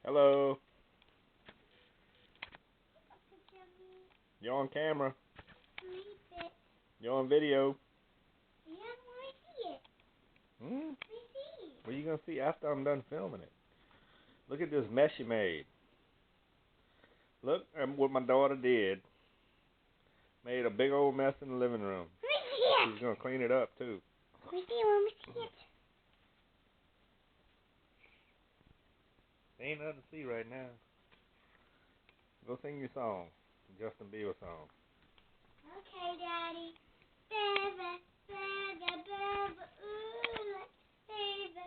Hello. You're on camera. You're on video. Hmm? What are you gonna see after I'm done filming it? Look at this mess you made. Look at what my daughter did. Made a big old mess in the living room. She's gonna clean it up too. Ain't nothing to see right now. Go sing your song. Justin Bieber song. Okay, Daddy. Baby, baby, baby, ooh, baby.